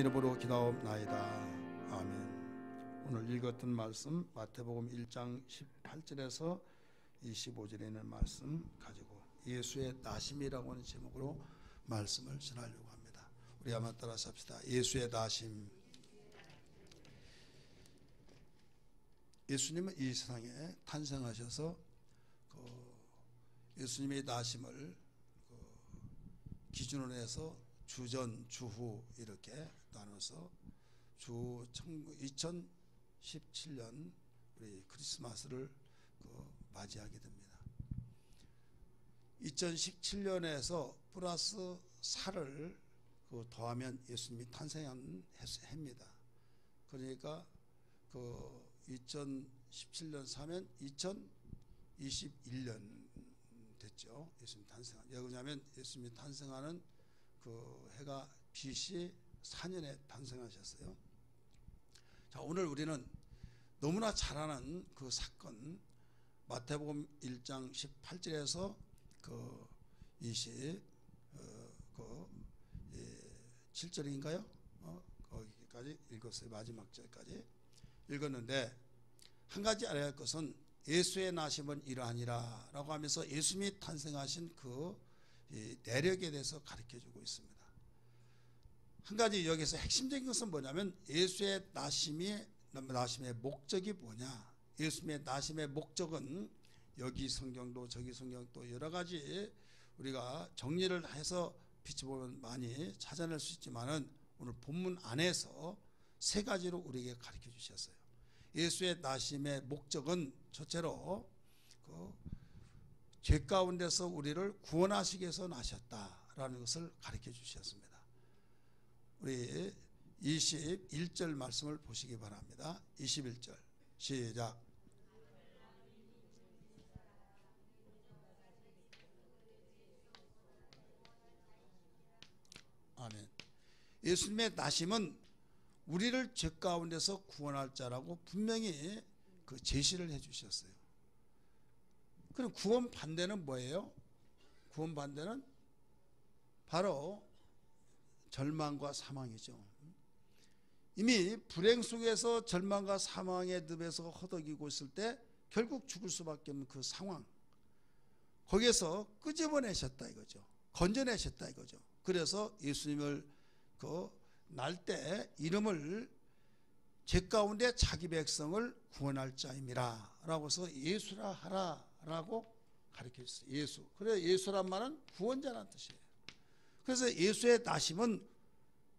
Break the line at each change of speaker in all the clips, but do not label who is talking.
이름으로 기도하옵나이다. 아멘. 오늘 읽었던 말씀 마태복음 1장 18절에서 25절에 있는 말씀 가지고 예수의 나심이라고 하는 제목으로 말씀을 전하려고 합니다. 우리 한번 따라서 합시다. 예수의 나심. 예수님은 이 세상에 탄생하셔서 예수님의 나심을 기준으로 해서 주전, 주후 이렇게 나눠서 2017년 우리 크리스마스를 맞이하게 됩니다. 2017년에서 플러스 4를 더하면 예수님이 탄생한 해입니다. 그러니까 2017년 4면 2021년 됐죠. 예수님 탄생한. 왜 그러냐면 예수님이 탄생하는 해가 BC 4년에 탄생하셨어요. 자, 오늘 우리는 너무나 잘 아는 그 사건 마태복음 1장 18절에서 27절인가요? 거기까지 읽었어요. 마지막 절까지 읽었는데 한 가지 알아야 할 것은 예수의 나심은 이러하니라 라고 하면서 예수님이 탄생하신 내력에 대해서 가르쳐주고 있습니다. 한 가지 여기서 핵심적인 것은 뭐냐면 예수의 나심의 목적이 뭐냐. 예수님의 나심의 목적은 여기 성경도 저기 성경도 여러 가지 우리가 정리를 해서 빛이 보면 많이 찾아낼 수 있지만은 오늘 본문 안에서 세 가지로 우리에게 가르쳐 주셨어요. 예수의 나심의 목적은 첫째로 죄 가운데서 우리를 구원하시기 위해서 나셨다라는 것을 가르쳐 주셨습니다. 우리 21절 말씀을 보시기 바랍니다. 21절 시작. 아멘. 예수님의 나심은 우리를 죄 가운데서 구원할 자라고 분명히 제시를 해 주셨어요. 그럼 구원 반대는 뭐예요? 구원 반대는 바로 절망과 사망이죠. 이미 불행 속에서 절망과 사망의 늪에서 허덕이고 있을 때 결국 죽을 수밖에 없는 그 상황, 거기에서 끄집어내셨다 이거죠. 건져내셨다 이거죠. 그래서 예수님을 날 때 이름을 죄 가운데 자기 백성을 구원할 자임이라 라고 해서 예수라 하라 라고 가르쳐 주셨어요. 예수. 그래서 예수란 말은 구원자라는 뜻이에요. 그래서 예수의 나심은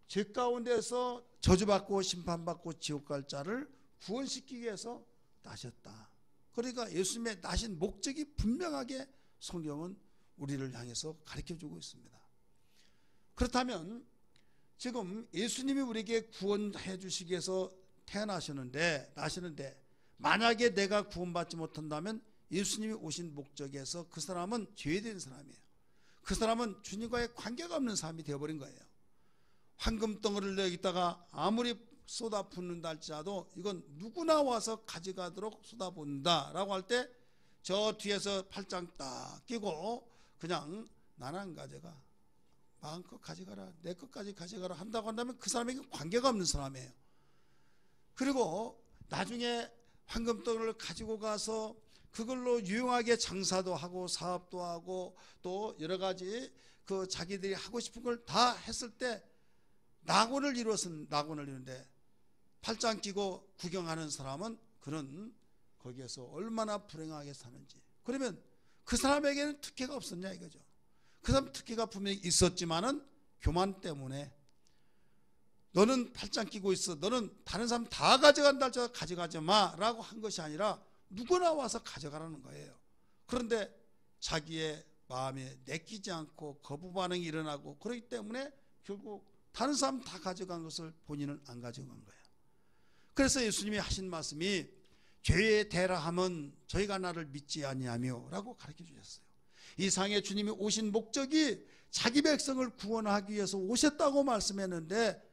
죄 가운데서 저주받고 심판받고 지옥 갈 자를 구원시키기 위해서 나셨다. 그러니까 예수님의 나신 목적이 분명하게 성경은 우리를 향해서 가르쳐주고 있습니다. 그렇다면 지금 예수님이 우리에게 구원해 주시기 위해서 나시는데 만약에 내가 구원받지 못한다면 예수님이 오신 목적에서 그 사람은 죄된 사람이에요. 그 사람은 주님과의 관계가 없는 사람이 되어버린 거예요. 황금덩어리를 여기다가 아무리 쏟아붓는다 할지라도 이건 누구나 와서 가져가도록 쏟아붓는다 라고 할 때 저 뒤에서 팔짱 딱 끼고 그냥 나는 안 가져가, 마음껏 가져가라, 내 것까지 가져가라 한다고 한다면 그 사람에게 관계가 없는 사람이에요. 그리고 나중에 황금덩어리를 가지고 가서 그걸로 유용하게 장사도 하고 사업도 하고 또 여러 가지 자기들이 하고 싶은 걸 다 했을 때 낙원을 이루는데 팔짱 끼고 구경하는 사람은 그는 거기에서 얼마나 불행하게 사는지. 그러면 그 사람에게는 특혜가 없었냐 이거죠. 그 사람 특혜가 분명히 있었지만은 교만 때문에 너는 팔짱 끼고 있어, 너는 다른 사람 다 가져간다 할지라도 가져가지 마라고 한 것이 아니라 누구나 와서 가져가라는 거예요. 그런데 자기의 마음에 내키지 않고 거부 반응이 일어나고 그렇기 때문에 결국 다른 사람 다 가져간 것을 본인은 안 가져간 거예요. 그래서 예수님이 하신 말씀이 죄에 대라함은 저희가 나를 믿지 아니하며 라고 가르쳐 주셨어요. 이 상에 주님이 오신 목적이 자기 백성을 구원하기 위해서 오셨다고 말씀했는데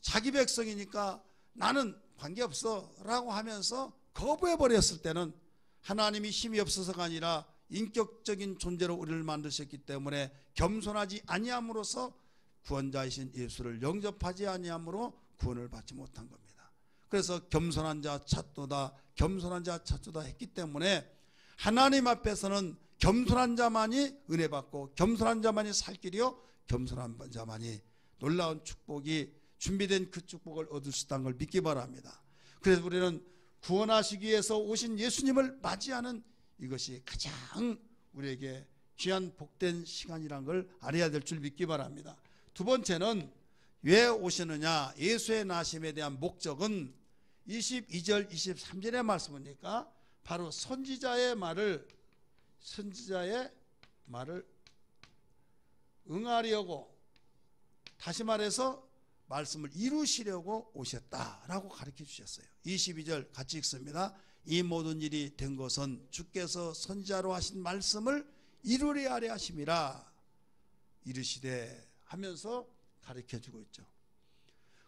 자기 백성이니까 나는 관계없어 라고 하면서 거부해버렸을 때는 하나님이 힘이 없어서가 아니라 인격적인 존재로 우리를 만드셨기 때문에 겸손하지 아니함으로써 구원자이신 예수를 영접하지 아니함으로 구원을 받지 못한 겁니다. 그래서 겸손한 자 찾도다, 겸손한 자 찾도다 했기 때문에 하나님 앞에서는 겸손한 자만이 은혜 받고 겸손한 자만이 살 길이요 겸손한 자만이 놀라운 축복이 준비된 그 축복을 얻을 수 있다는 걸 믿기 바랍니다. 그래서 우리는 구원하시기 위해서 오신 예수님을 맞이하는 이것이 가장 우리에게 귀한 복된 시간이라는 걸 알아야 될 줄 믿기 바랍니다. 두 번째는 왜 오시느냐, 예수의 나심에 대한 목적은 22절 23절의 말씀이니까 바로 선지자의 말을 응하려고, 다시 말해서 말씀을 이루시려고 오셨다라고 가르쳐 주셨어요. 22절 같이 읽습니다. 이 모든 일이 된 것은 주께서 선지자로 하신 말씀을 이루려 하려 하심이라 이르시되 하면서 가르쳐 주고 있죠.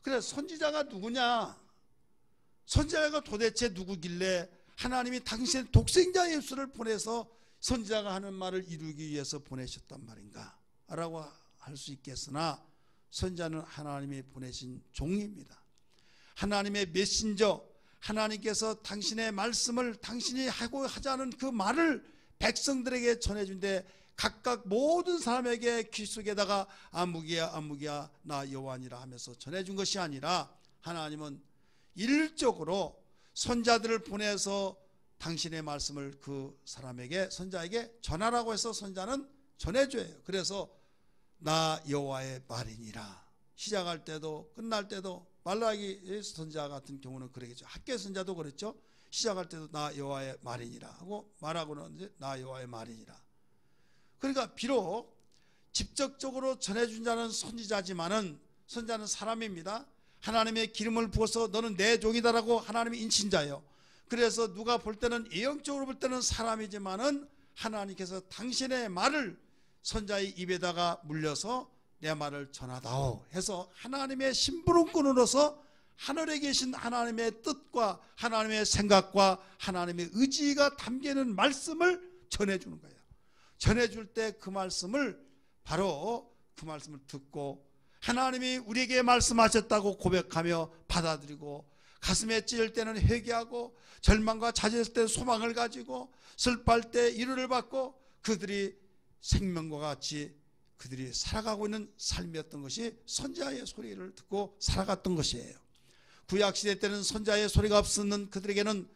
그래서 선지자가 누구냐, 선지자가 도대체 누구길래 하나님이 당신의 독생자 예수를 보내서 선지자가 하는 말을 이루기 위해서 보내셨단 말인가 라고 할 수 있겠으나, 선지자는 하나님이 보내신 종입니다. 하나님의 메신저, 하나님께서 당신의 말씀을 당신이 하고 하자는 그 말을 백성들에게 전해준데, 각각 모든 사람에게 귀 속에다가 아무기야 아무기야 나 여호와니라 하면서 전해준 것이 아니라, 하나님은 일적으로 선자들을 보내서 당신의 말씀을 그 사람에게, 선자에게 전하라고 해서 선자는 전해줘요. 그래서 나 여호와의 말이니라, 시작할 때도 끝날 때도, 말라기 선자 같은 경우는 그러겠죠. 학계 선자도 그랬죠. 시작할 때도 나 여호와의 말이니라 하고, 말하고는 이제 나 여호와의 말이니라. 그러니까 비록 직접적으로 전해준 자는 선지자지만은, 선자는 사람입니다. 하나님의 기름을 부어서 너는 내 종이다라고 하나님이 인친자예요. 그래서 누가 볼 때는, 예형적으로 볼 때는 사람이지만은 하나님께서 당신의 말을 선자의 입에다가 물려서 내 말을 전하다오 해서 하나님의 심부름꾼으로서 하늘에 계신 하나님의 뜻과 하나님의 생각과 하나님의 의지가 담기는 말씀을 전해주는 거예요. 전해줄 때 그 말씀을, 바로 그 말씀을 듣고 하나님이 우리에게 말씀하셨다고 고백하며 받아들이고, 가슴에 찔릴 때는 회개하고, 절망과 좌절했을 때 소망을 가지고, 슬퍼할 때 위로를 받고, 그들이 생명과 같이 그들이 살아가고 있는 삶이었던 것이 선지자의 소리를 듣고 살아갔던 것이에요. 구약시대 때는 선지자의 소리가 없었는 그들에게는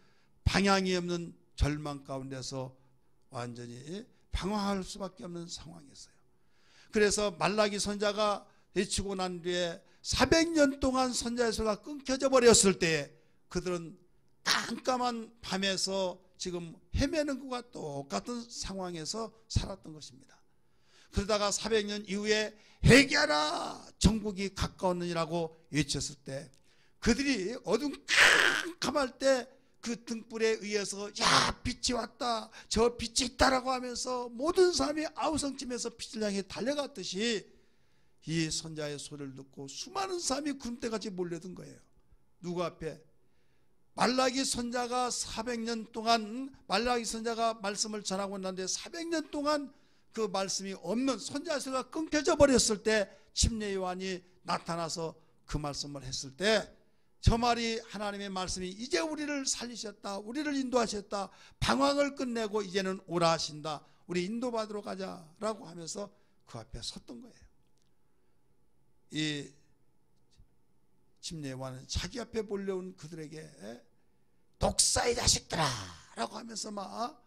방향이 없는 절망 가운데서 완전히 방황할 수밖에 없는 상황이었어요. 그래서 말라기 선지자가 외치고 난 뒤에 400년 동안 선지자의 소리가 끊겨져 버렸을 때, 그들은 깜깜한 밤에서 지금 헤매는 것과 똑같은 상황에서 살았던 것입니다. 그러다가 400년 이후에 회개하라 정국이 가까웠느니라고 외쳤을 때, 그들이 어둠 깜깜할 때 그 등불에 의해서 야 빛이 왔다, 저 빛이 있다라고 하면서 모든 사람이 아우성쯤에서 빛을 향해 달려갔듯이, 이 선자의 소리를 듣고 수많은 사람이 구름대같이 몰려든 거예요. 누구 앞에? 말라기 선자가 400년 동안, 말라기 선자가 말씀을 전하고 났는데 400년 동안 그 말씀이 없는, 선자의 소리가 끊겨져 버렸을 때 침례 요한이 나타나서 그 말씀을 했을 때, 저 말이 하나님의 말씀이 이제 우리를 살리셨다, 우리를 인도하셨다, 방황을 끝내고 이제는 오라 하신다, 우리 인도받으러 가자라고 하면서 그 앞에 섰던 거예요. 이 침례 요한은 자기 앞에 몰려온 그들에게 독사의 자식들아 라고 하면서 막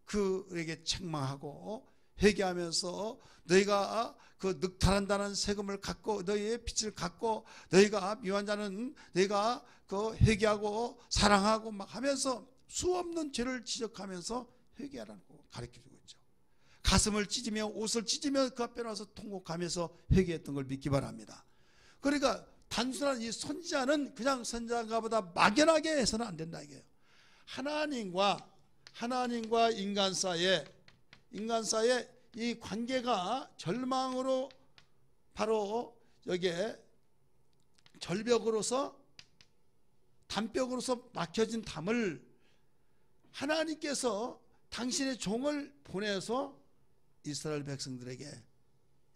그에게 책망하고 회개하면서, 너희가 그 늑탈한다는 세금을 갖고, 너희의 빛을 갖고, 너희가 미워한 자는 너희가 그 회개하고 사랑하고 막 하면서 수없는 죄를 지적하면서 회개하라고 가르쳐주고 있죠. 가슴을 찢으며 옷을 찢으며 그 앞에 나와서 통곡하면서 회개했던 걸 믿기 바랍니다. 그러니까 단순한 이 선지자는 그냥 선지자보다 막연하게 해서는 안 된다 이게요. 하나님과 인간 사이에 이 관계가 절망으로, 바로 여기에 절벽으로서, 담벽으로서 막혀진 담을 하나님께서 당신의 종을 보내서 이스라엘 백성들에게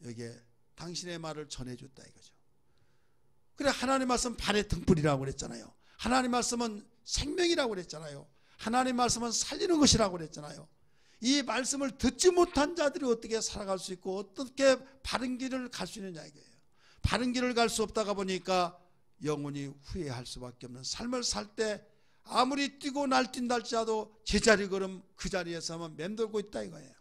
여기에 당신의 말을 전해줬다 이거죠. 그래, 하나님 말씀 발의 등불이라고 그랬잖아요. 하나님 말씀은 생명이라고 그랬잖아요. 하나님 말씀은 살리는 것이라고 그랬잖아요. 이 말씀을 듣지 못한 자들이 어떻게 살아갈 수 있고 어떻게 바른 길을 갈 수 있느냐 이거예요. 바른 길을 갈 수 없다가 보니까 영원히 후회할 수밖에 없는 삶을 살 때 아무리 뛰고 날뛴다 할지라도 제자리 걸음 그 자리에서만 맴돌고 있다 이거예요.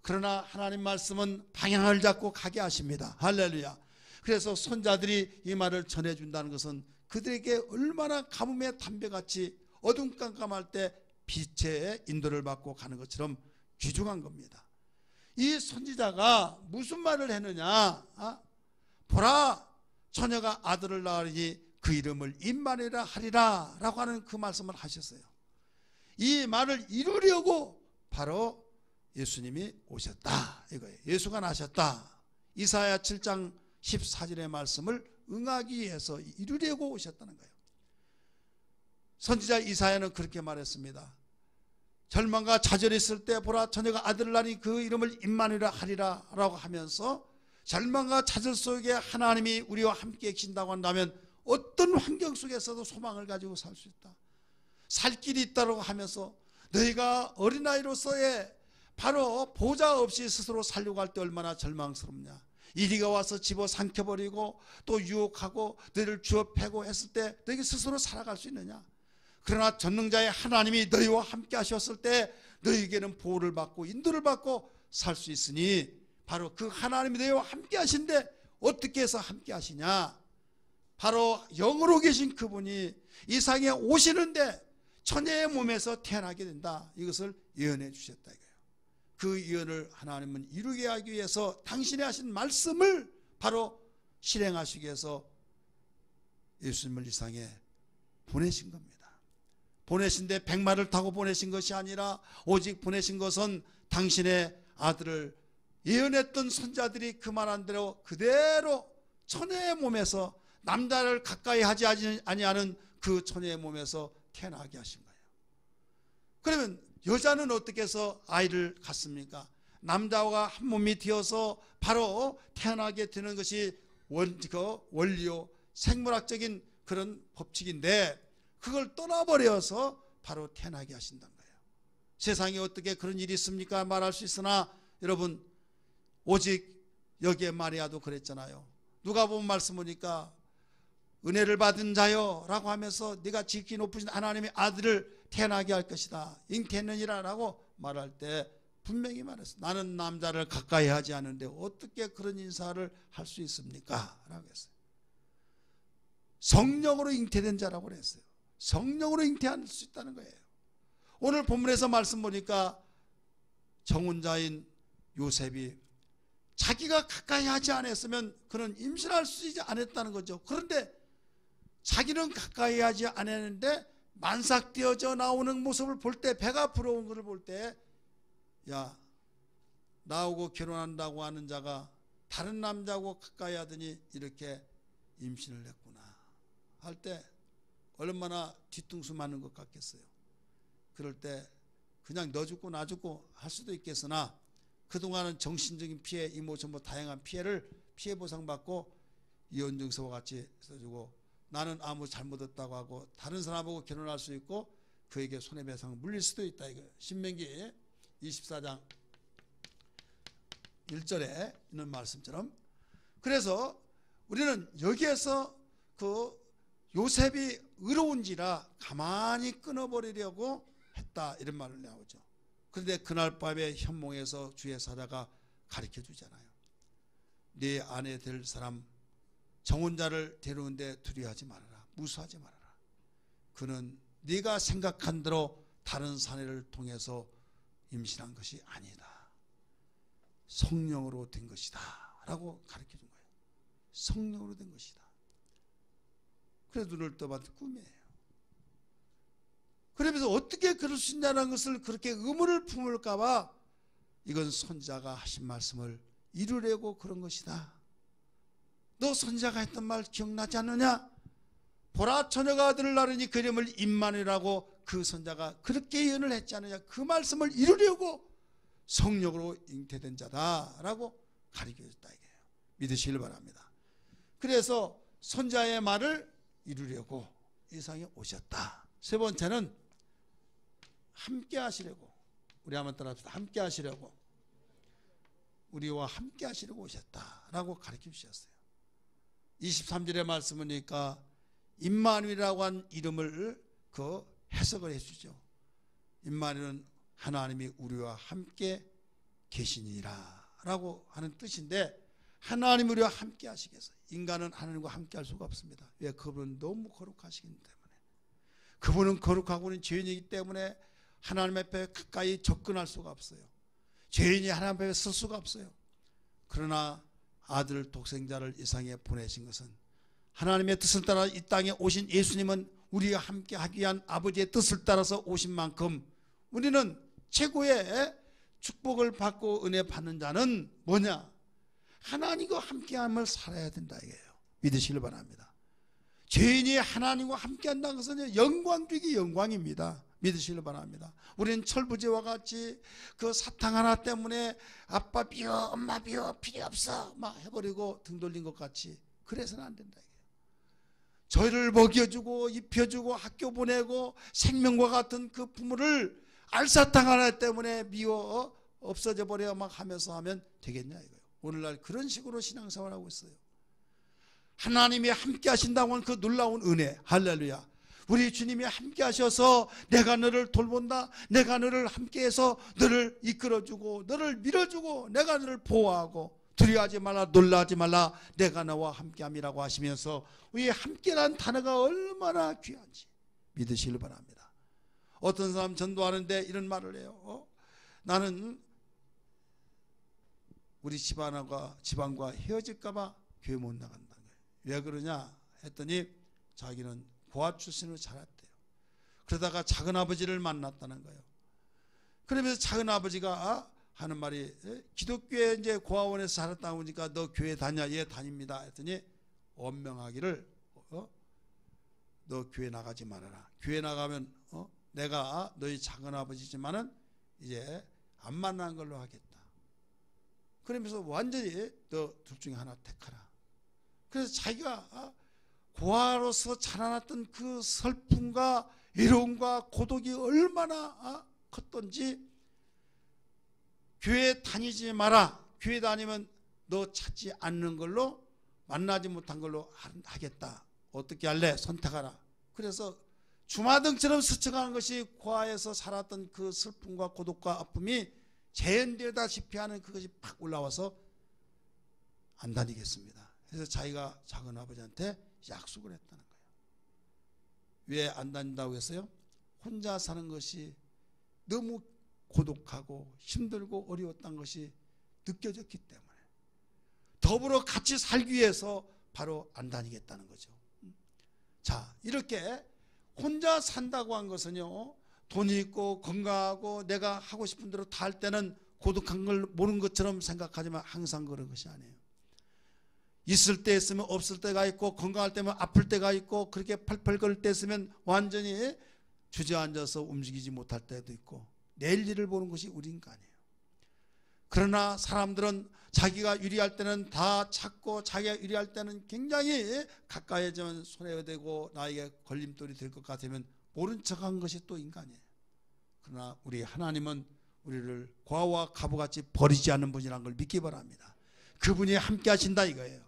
그러나 하나님 말씀은 방향을 잡고 가게 하십니다. 할렐루야. 그래서 손자들이 이 말을 전해준다는 것은 그들에게 얼마나 가뭄의 담배같이 어둠깜깜할 때 빛의 인도를 받고 가는 것처럼 귀중한 겁니다. 이 선지자가 무슨 말을 했느냐? 보라, 처녀가 아들을 낳으니 그 이름을 임마누엘이라 하리라 라고 하는 그 말씀을 하셨어요. 이 말을 이루려고 바로 예수님이 오셨다 이거예요. 예수가 나셨다. 이사야 7장 14절의 말씀을 응하기 위해서 이루려고 오셨다는 거예요. 선지자 이사야는 그렇게 말했습니다. 절망과 좌절이 있을 때 보라, 처녀가 아들을 낳으니 그 이름을 임마누엘이라 하리라 라고 하면서 절망과 좌절 속에 하나님이 우리와 함께 계신다고 한다면 어떤 환경 속에서도 소망을 가지고 살 수 있다. 살 길이 있다고 하면서 너희가 어린아이로서의 바로 보좌 없이 스스로 살려고 할 때 얼마나 절망스럽냐. 이리가 와서 집어삼켜버리고 또 유혹하고 너희를 주워 패고 했을 때 너희 스스로 살아갈 수 있느냐. 그러나 전능자의 하나님이 너희와 함께 하셨을 때 너희에게는 보호를 받고 인도를 받고 살 수 있으니 바로 그 하나님이 너희와 함께 하신데 어떻게 해서 함께 하시냐. 바로 영으로 계신 그분이 이 상에 오시는데 처녀의 몸에서 태어나게 된다. 이것을 예언해 주셨다 이거예요. 그 예언을 하나님은 이루게 하기 위해서 당신이 하신 말씀을 바로 실행하시기 위해서 예수님을 이 상에 보내신 겁니다. 보내신데 백마를 타고 보내신 것이 아니라 오직 보내신 것은 당신의 아들을 예언했던 선자들이 그 말한 대로 그대로 처녀의 몸에서 남자를 가까이 하지 아니하는 그 처녀의 몸에서 태어나게 하신 거예요. 그러면 여자는 어떻게 해서 아이를 갖습니까? 남자와 한 몸이 되어서 바로 태어나게 되는 것이 원리요 생물학적인 그런 법칙인데 그걸 떠나버려서 바로 태어나게 하신다는 거예요. 세상에 어떻게 그런 일이 있습니까? 말할 수 있으나 여러분 오직 여기에 마리아도 그랬잖아요. 누가복음 말씀 보니까 은혜를 받은 자여 라고 하면서 네가 지극히 높으신 하나님의 아들을 태어나게 할 것이다. 잉태했느니라 라고 말할 때 분명히 말했어요. 나는 남자를 가까이 하지 않는데 어떻게 그런 인사를 할 수 있습니까? 라고 했어요. 성령으로 잉태된 자라고 그랬어요. 성령으로 잉태할 수 있다는 거예요. 오늘 본문에서 말씀 보니까 정혼자인 요셉이 자기가 가까이 하지 않았으면 그는 임신할 수 있지 않았다는 거죠. 그런데 자기는 가까이 하지 않았는데 만삭되어져 나오는 모습을 볼 때 배가 부러운 것을 볼 때 야 나하고 결혼한다고 하는 자가 다른 남자하고 가까이 하더니 이렇게 임신을 했구나 할 때 얼마나 뒤통수 맞는 것 같겠어요. 그럴 때 그냥 너 죽고 나 죽고 할 수도 있겠으나 그동안은 정신적인 피해 이모저모 다양한 피해를 피해 보상받고 이혼증서와 같이 써주고 나는 아무 잘못했다고 하고 다른 사람하고 결혼할 수 있고 그에게 손해배상을 물릴 수도 있다. 이거 신명기 24장 1절에 있는 말씀처럼 그래서 우리는 여기에서 그 요셉이 의로운지라 가만히 끊어버리려고 했다 이런 말을 나오죠. 그런데 그날 밤에 현몽에서 주의 사자가 가르쳐 주잖아요. 네 아내 될 사람 정혼자를 데려오는데 두려워하지 말아라. 무수하지 말아라. 그는 네가 생각한 대로 다른 사내를 통해서 임신한 것이 아니다. 성령으로 된 것이다 라고 가르쳐 준 거예요. 성령으로 된 것이다. 그래서 눈을 떠봤더니 꿈이에요. 그러면서 어떻게 그럴 수 있냐는 것을 그렇게 의문을 품을까 봐 이건 선지자가 하신 말씀을 이루려고 그런 것이다. 너 선지자가 했던 말 기억나지 않느냐? 보라 처녀가 아들을 낳으니 그 이름을 임마누엘이라고 그 선지자가 그렇게 예언을 했지 않느냐? 그 말씀을 이루려고 성령으로 잉태된 자다라고 가르쳐줬다 이게요. 믿으시길 바랍니다. 그래서 선자의 말을 이루려고 이 세상에 오셨다. 세 번째는 함께 하시려고, 우리 한번 따라합시다. 함께 하시려고, 우리와 함께 하시려고 오셨다라고 가르쳐 주셨어요. 23절의 말씀을 보니까 임마누엘이라고 한 이름을 그 해석을 해주죠. 임마누엘은 하나님이 우리와 함께 계시니라 라고 하는 뜻인데, 하나님이 우리와 함께 하시겠어요. 인간은 하나님과 함께 할 수가 없습니다. 왜? 그분은 너무 거룩하시기 때문에. 그분은 거룩하고는 죄인이기 때문에 하나님 앞에 가까이 접근할 수가 없어요. 죄인이 하나님 앞에 설 수가 없어요. 그러나 아들 독생자를 이 세상에 보내신 것은, 하나님의 뜻을 따라 이 땅에 오신 예수님은 우리와 함께 하기 위한 아버지의 뜻을 따라서 오신 만큼 우리는 최고의 축복을 받고 은혜 받는 자는 뭐냐? 하나님과 함께함을 살아야 된다 이거예요. 믿으시길 바랍니다. 죄인이 하나님과 함께한다는 것은 영광 중의 영광입니다. 믿으시길 바랍니다. 우리는 철부지와 같이 그 사탕 하나 때문에 아빠 비워, 엄마 비워, 필요 없어 막 해버리고 등 돌린 것 같이 그래서는 안 된다 이거예요. 저희를 먹여주고 입혀주고 학교 보내고 생명과 같은 그 부모를 알사탕 하나 때문에 미워 없어져 버려 막 하면서 하면 되겠냐 이거예요. 오늘날 그런 식으로 신앙생활하고 있어요. 하나님이 함께 하신다고 하는 그 놀라운 은혜, 할렐루야. 우리 주님이 함께 하셔서 내가 너를 돌본다, 내가 너를 함께해서 너를 이끌어주고 너를 밀어주고 내가 너를 보호하고 두려워하지 말라, 놀라지 말라, 내가 너와 함께함이라고 하시면서 이 함께라는 단어가 얼마나 귀한지 믿으시길 바랍니다. 어떤 사람 전도하는데 이런 말을 해요. 나는 우리 집안과 헤어질까 봐 교회 못 나간다는 거예요. 왜 그러냐 했더니 자기는 고아 출신으로 자랐대요. 그러다가 작은아버지를 만났다는 거예요. 그러면서 작은아버지가 하는 말이, 기독교에 이제 고아원에서 자랐다 보니까 너 교회 다녀? 예, 다닙니다. 했더니 원명하기를 너 교회 나가지 말아라. 교회 나가면 내가 너희 작은아버지지만은 이제 안 만나는 걸로 하겠다. 그러면서 완전히 너 둘 중에 하나 택하라. 그래서 자기가 고아로서 자라났던 그 슬픔과 외로움과 고독이 얼마나 컸던지, 교회 다니지 마라. 교회 다니면 너 찾지 않는 걸로, 만나지 못한 걸로 하겠다. 어떻게 할래? 선택하라. 그래서 주마등처럼 스쳐가는 것이 고아에서 살았던 그 슬픔과 고독과 아픔이 재현되다시피 하는 그것이 팍 올라와서 안 다니겠습니다. 그래서 자기가 작은아버지한테 약속을 했다는 거예요. 왜 안 다닌다고 했어요? 혼자 사는 것이 너무 고독하고 힘들고 어려웠던 것이 느껴졌기 때문에, 더불어 같이 살기 위해서 바로 안 다니겠다는 거죠. 자, 이렇게 혼자 산다고 한 것은요, 돈이 있고 건강하고 내가 하고 싶은 대로 다 할 때는 고독한 걸 모르는 것처럼 생각하지만 항상 그런 것이 아니에요. 있을 때 있으면 없을 때가 있고, 건강할 때면 아플 때가 있고, 그렇게 펄펄 거릴 때 있으면 완전히 주저앉아서 움직이지 못할 때도 있고, 내일 일을 보는 것이 우리 인간이에요. 그러나 사람들은 자기가 유리할 때는 다 찾고, 자기가 유리할 때는 굉장히 가까이에지만 손에 대고 나에게 걸림돌이 될 것 같으면 모른 척한 것이 또 인간이에요. 그러나 우리 하나님은 우리를 고아와 가부같이 버리지 않는 분이라는 걸 믿기 바랍니다. 그분이 함께 하신다 이거예요.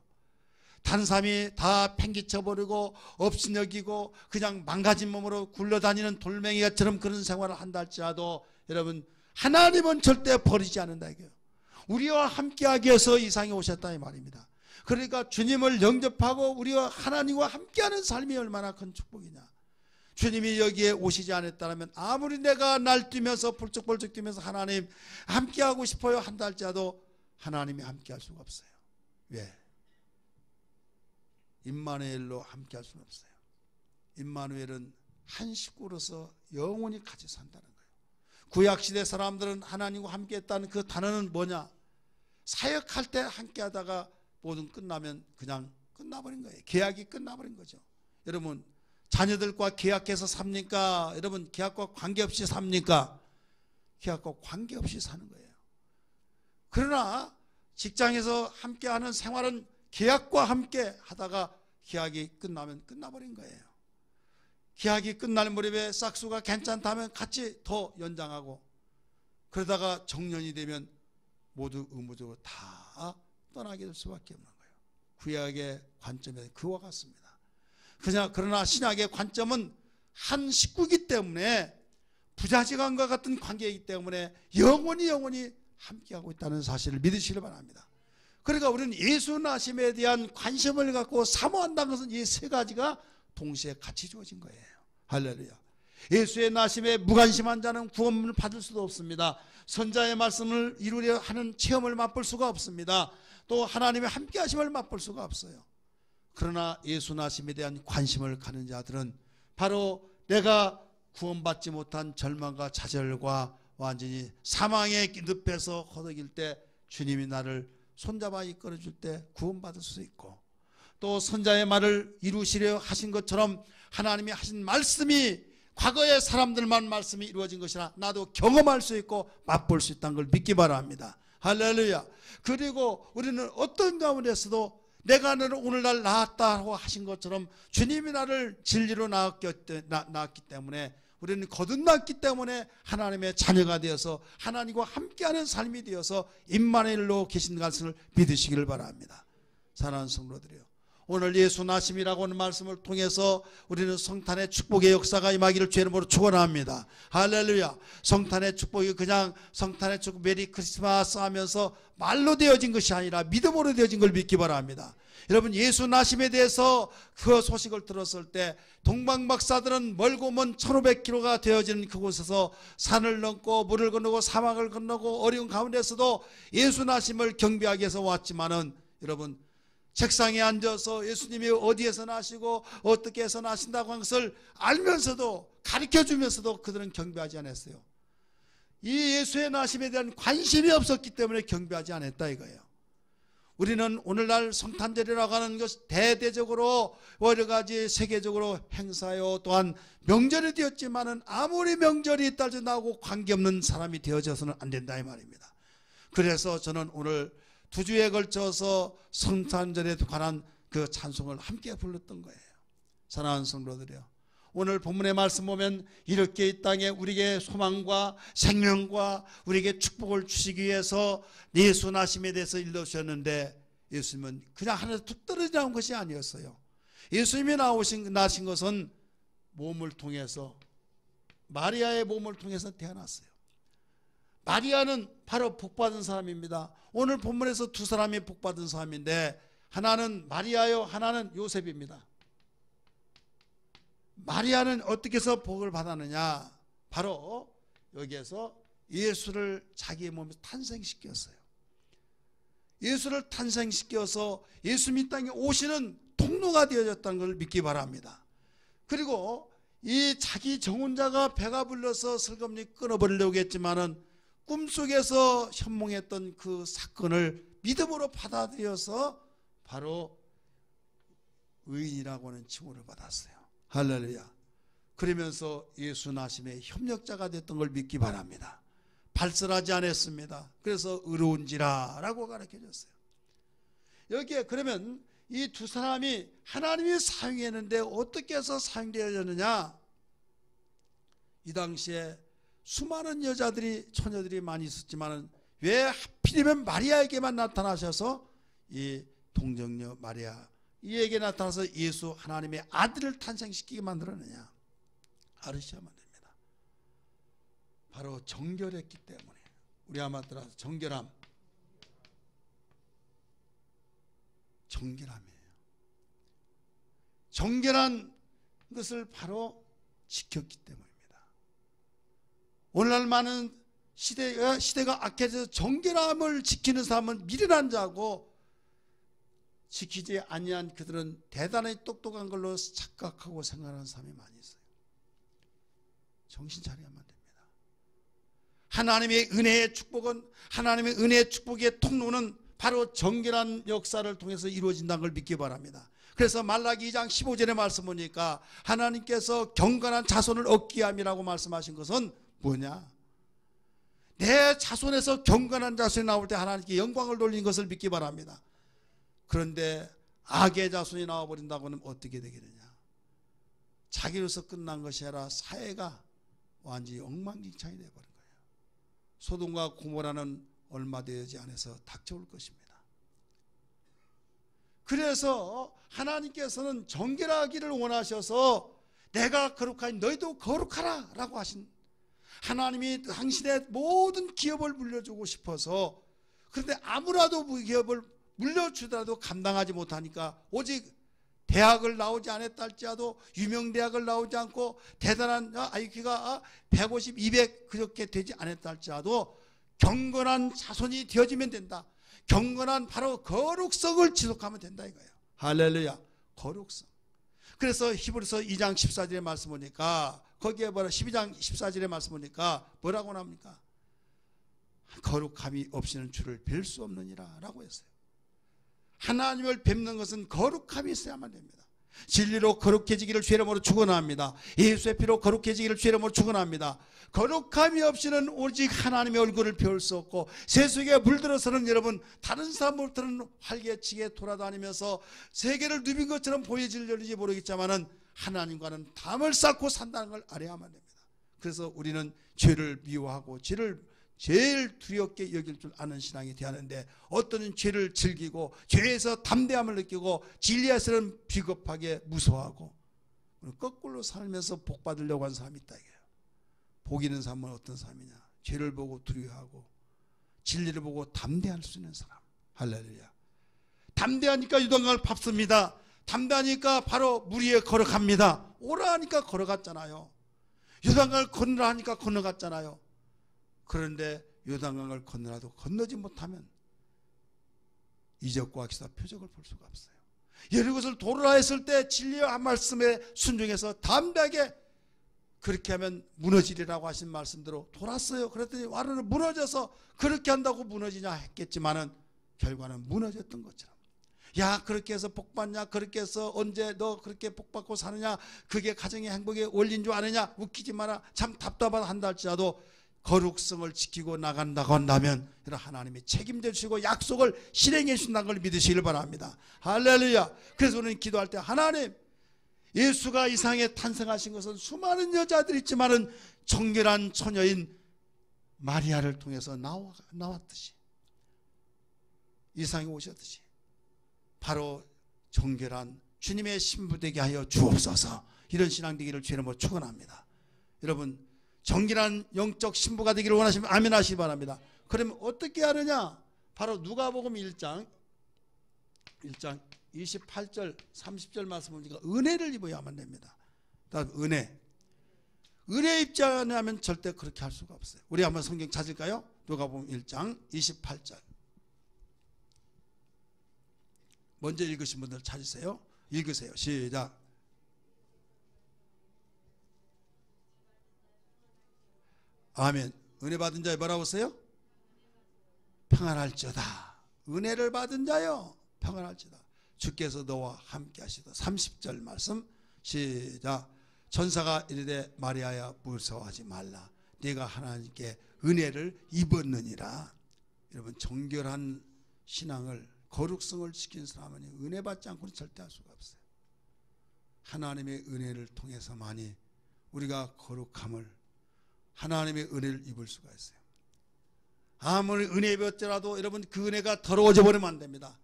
다른 사람이 다 팽개쳐버리고 업신여기고 그냥 망가진 몸으로 굴러다니는 돌멩이처럼 그런 생활을 한다 할지라도 여러분, 하나님은 절대 버리지 않는다 이거예요. 우리와 함께하기 위해서 이 세상에 오셨다 이 말입니다. 그러니까 주님을 영접하고 우리와 하나님과 함께하는 삶이 얼마나 큰 축복이냐. 주님이 여기에 오시지 않았다면 아무리 내가 날뛰면서 펄쩍펄쩍 뛰면서 하나님 함께하고 싶어요 한다 할지라도 하나님이 함께할 수가 없어요. 왜? 임마누엘로 함께할 수는 없어요. 임마누엘은 한 식구로서 영원히 같이 산다는 거예요. 구약시대 사람들은 하나님과 함께했다는 그 단어는 뭐냐? 사역할 때 함께하다가 모든 끝나면 그냥 끝나버린 거예요. 계약이 끝나버린 거죠. 여러분, 자녀들과 계약해서 삽니까? 여러분, 계약과 관계없이 삽니까? 계약과 관계없이 사는 거예요. 그러나 직장에서 함께하는 생활은 계약과 함께 하다가 계약이 끝나면 끝나버린 거예요. 계약이 끝날 무렵에 싹수가 괜찮다면 같이 더 연장하고, 그러다가 정년이 되면 모두 의무적으로 다 떠나게 될 수밖에 없는 거예요. 구약의 관점은 그와 같습니다. 그러나 신약의 관점은 한 식구이기 때문에, 부자지간과 같은 관계이기 때문에 영원히 함께하고 있다는 사실을 믿으시길 바랍니다. 그러니까 우리는 예수 나심에 대한 관심을 갖고 사모한다는 것은 이 세 가지가 동시에 같이 주어진 거예요. 할렐루야. 예수의 나심에 무관심한 자는 구원을 받을 수도 없습니다. 선자의 말씀을 이루려 하는 체험을 맛볼 수가 없습니다. 또 하나님의 함께 하심을 맛볼 수가 없어요. 그러나 예수 나심에 대한 관심을 가는 자들은 바로 내가 구원받지 못한 절망과 좌절과 완전히 사망의 늪에서 허덕일 때 주님이 나를 손잡아 이끌어줄 때 구원받을 수 있고, 또 선자의 말을 이루시려 하신 것처럼 하나님이 하신 말씀이 과거의 사람들만 말씀이 이루어진 것이라 나도 경험할 수 있고 맛볼 수 있다는 걸 믿기 바랍니다. 할렐루야. 그리고 우리는 어떤 가운데서도 내가 너를 오늘날 낳았다고 하신 것처럼 주님이 나를 진리로 낳았기 때문에, 우리는 거듭났기 때문에 하나님의 자녀가 되어서 하나님과 함께하는 삶이 되어서 임마누엘로 계신 것을 믿으시기를 바랍니다. 사랑하는 성도들이요, 오늘 예수 나심이라고 하는 말씀을 통해서 우리는 성탄의 축복의 역사가 임하기를 주의 이름으로 축원합니다. 할렐루야. 성탄의 축복이 그냥 성탄의 축복 메리 크리스마스 하면서 말로 되어진 것이 아니라 믿음으로 되어진 걸 믿기 바랍니다. 여러분, 예수 나심에 대해서 그 소식을 들었을 때 동방박사들은 멀고 먼 1500km가 되어지는 그곳에서 산을 넘고 물을 건너고 사막을 건너고 어려운 가운데서도 예수 나심을 경배하기 위해서 왔지만은, 여러분, 책상에 앉아서 예수님이 어디에서 나시고 어떻게 해서 나신다고 한 것을 알면서도, 가르쳐주면서도 그들은 경배하지 않았어요. 이 예수의 나심에 대한 관심이 없었기 때문에 경배하지 않았다 이거예요. 우리는 오늘날 성탄절이라고 하는 것이 대대적으로 여러 가지 세계적으로 행사요, 또한 명절이 되었지만은 아무리 명절이 있다 할지라도 관계없는 사람이 되어져서는 안 된다 이 말입니다. 그래서 저는 오늘 2주에 걸쳐서 성탄절에 관한 그 찬송을 함께 불렀던 거예요. 사랑하는 성도들이요, 오늘 본문의 말씀 보면 이렇게 이 땅에 우리에게 소망과 생명과 우리에게 축복을 주시기 위해서 예수 나심에 대해서 일러주셨는데, 예수님은 그냥 하늘에서 툭 떨어져 나온 것이 아니었어요. 예수님이 나신 것은 몸을 통해서, 마리아의 몸을 통해서 태어났어요. 마리아는 바로 복받은 사람입니다. 오늘 본문에서 두 사람이 복받은 사람인데, 하나는 마리아요, 하나는 요셉입니다. 마리아는 어떻게 해서 복을 받았느냐? 바로 여기에서 예수를 자기의 몸에서 탄생시켰어요. 예수를 탄생시켜서 예수님 이 땅에 오시는 통로가 되어졌다는 걸 믿기 바랍니다. 그리고 이 자기 정혼자가 배가 불러서 슬금니 끊어버리려고 했지만은 꿈속에서 현몽했던 그 사건을 믿음으로 받아들여서 바로 의인이라고 하는 칭호를 받았어요. 할렐루야. 그러면서 예수 나심의 협력자가 됐던 걸 믿기 바랍니다. 발설하지 않았습니다. 그래서 의로운지라 라고 가르쳐줬어요. 여기에 그러면 이 두 사람이 하나님이 사용했는데 어떻게 해서 사용되어졌느냐? 이 당시에 수많은 여자들이, 처녀들이 많이 있었지만 왜 하필이면 마리아에게만 나타나셔서 이 동정녀 마리아 이에게 나타나서 예수 하나님의 아들을 탄생시키게 만들었느냐? 알으셔야만 됩니다. 바로 정결했기 때문에. 우리 아마 따라서 정결함, 정결함이에요. 정결한 것을 바로 지켰기 때문입니다. 오늘날 많은 시대가 악해져서 정결함을 지키는 사람은 미련한 자고, 지키지 아니한 그들은 대단히 똑똑한 걸로 착각하고 생각하는 사람이 많이 있어요. 정신 차려야만 됩니다. 하나님의 은혜의 축복은, 하나님의 은혜의 축복의 통로는 바로 정결한 역사를 통해서 이루어진다는 걸 믿기 바랍니다. 그래서 말라기 2장 15절의 말씀 보니까 하나님께서 경건한 자손을 얻게 함이라고 말씀하신 것은 뭐냐? 내 자손에서 경건한 자손이 나올 때 하나님께 영광을 돌리는 것을 믿기 바랍니다. 그런데 악의 자손이 나와버린다고는 어떻게 되겠느냐. 자기로서 끝난 것이 아니라 사회가 완전히 엉망진창이 되어버린 거예요. 소돔과 고모라는 얼마 되지 않아서 닥쳐올 것입니다. 그래서 하나님께서는 정결하기를 원하셔서 내가 거룩하니 너희도 거룩하라 라고 하신, 하나님이 당신의 모든 기업을 물려주고 싶어서, 그런데 아무라도 기업을 물려주더라도 감당하지 못하니까 오직 대학을 나오지 않았다 할지라도 유명 대학을 나오지 않고 대단한 IQ가 150, 200 그렇게 되지 않았다 할지라도 경건한 자손이 되어지면 된다. 경건한 바로 거룩성을 지속하면 된다 이거예요. 할렐루야. 거룩성. 그래서 히브리서 2장 14절의 말씀 보니까, 거기에 12장 14절의 말씀 보니까 뭐라고 나옵니까? 거룩함이 없이는 주를 뵐 수 없느니라 라고 했어요. 하나님을 뵙는 것은 거룩함이 있어야만 됩니다. 진리로 거룩해지기를 주의 이름으로 축원합니다. 예수의 피로 거룩해지기를 주의 이름으로 축원합니다. 거룩함이 없이는 오직 하나님의 얼굴을 배울 수 없고, 세속에 물들어서는 여러분 다른 사람들은 활개치게 돌아다니면서 세계를 누빈 것처럼 보여질지 모르겠지만은 하나님과는 담을 쌓고 산다는 걸 알아야만 됩니다. 그래서 우리는 죄를 미워하고 죄를 제일 두렵게 여길 줄 아는 신앙이 되어야 하는데, 어떤 죄를 즐기고 죄에서 담대함을 느끼고 진리에서는 비겁하게 무서워하고 거꾸로 살면서 복 받으려고 하는 사람이 있다 이거예요. 복 있는 사람은 어떤 사람이냐? 죄를 보고 두려워하고 진리를 보고 담대할 수 있는 사람. 할렐루야. 담대하니까 유단강을 밟습니다. 담대하니까 바로 물 위에 걸어갑니다. 오라 하니까 걸어갔잖아요. 유단강을 건너라 하니까 건너갔잖아요. 그런데 요단강을 건너라도 건너지 못하면 이적과 기사 표적을 볼 수가 없어요. 여리고를 도르라 했을 때 진리의 한 말씀에 순종해서 담대하게 그렇게 하면 무너지리라고 하신 말씀대로 돌았어요. 그랬더니 와르르 무너져서, 그렇게 한다고 무너지냐 했겠지만은 결과는 무너졌던 것처럼, 야 그렇게 해서 복 받냐, 그렇게 해서 언제 너 그렇게 복 받고 사느냐, 그게 가정의 행복의 원리인 줄 아느냐, 웃기지 마라, 참 답답하다 한다 할지라도 거룩성을 지키고 나간다고 한다면 하나님이 책임져 주시고 약속을 실행해 주신다는 걸 믿으시길 바랍니다. 할렐루야. 그래서 우리는 기도할 때, 하나님, 예수가 이 세상에 탄생하신 것은 수많은 여자들이 있지만은 정결한 처녀인 마리아를 통해서 나왔듯이, 이 세상에 오셨듯이 바로 정결한 주님의 신부 되게 하여 주옵소서. 이런 신앙 되기를 주의 이름으로 축원합니다. 여러분, 정결한 영적 신부가 되기를 원하시면 아멘 하시기 바랍니다. 그러면 어떻게 하느냐? 바로 누가복음 1장 28절 30절 말씀을 보니까 은혜를 입어야만 됩니다. 은혜 입지 않으면 절대 그렇게 할 수가 없어요. 우리 한번 성경 찾을까요? 누가복음 1장 28절. 먼저 읽으신 분들 찾으세요. 읽으세요. 시작. 아멘. 은혜 받은 자여 뭐라고 써요? 평안할지어다. 은혜를 받은 자여 평안할지어다. 주께서 너와 함께 하시다. 30절 말씀 시작. 천사가 이르되 마리아야 무서워하지 말라. 네가 하나님께 은혜를 입었느니라. 여러분, 정결한 신앙을, 거룩성을 지킨 사람은 은혜 받지 않고는 절대 할 수가 없어요. 하나님의 은혜를 통해서만이 우리가 거룩함을, 하나님의 은혜를 입을 수가 있어요. 아무리 은혜 입었더라도 여러분 그 은혜가 더러워져 버리면 안 됩니다.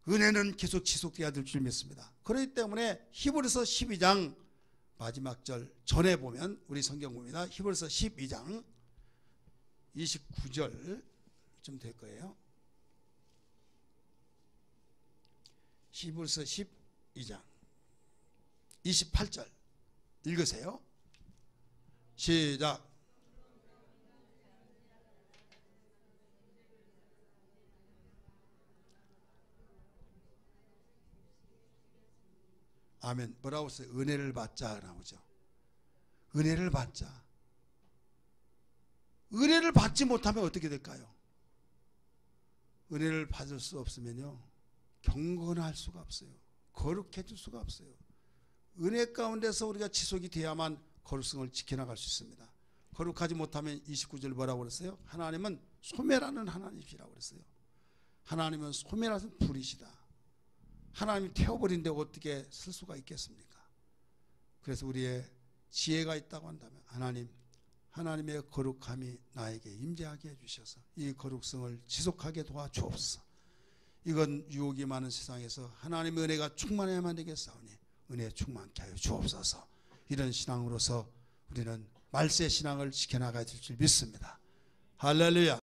은혜는 계속 지속돼야 될 줄 믿습니다. 그렇기 때문에 히브리서 12장 마지막 절 전에 보면, 우리 성경 봅니다. 히브리서 12장 29절쯤 될 거예요. 히브리서 12장 28절 읽으세요. 시작. 아멘. 뭐라고 써요? 은혜를 받자 나오죠. 은혜를 받자. 은혜를 받지 못하면 어떻게 될까요? 은혜를 받을 수 없으면요, 경건할 수가 없어요. 거룩해질 수가 없어요. 은혜 가운데서 우리가 지속이 돼야만 거룩성을 지켜나갈 수 있습니다. 거룩하지 못하면 29절 뭐라고 그랬어요? 하나님은 소멸하는 하나님이시라고 그랬어요. 하나님은 소멸하는 불이시다. 하나님이 태워버린데 어떻게 쓸 수가 있겠습니까? 그래서 우리의 지혜가 있다고 한다면 하나님의 거룩함이 나에게 임재하게 해주셔서 이 거룩성을 지속하게 도와주옵소서. 이건 유혹이 많은 세상에서 하나님의 은혜가 충만해야만 되겠사오니 은혜 충만케 하여 주옵소서. 이런 신앙으로서 우리는 말세 신앙을 지켜나가야 될 줄 믿습니다. 할렐루야.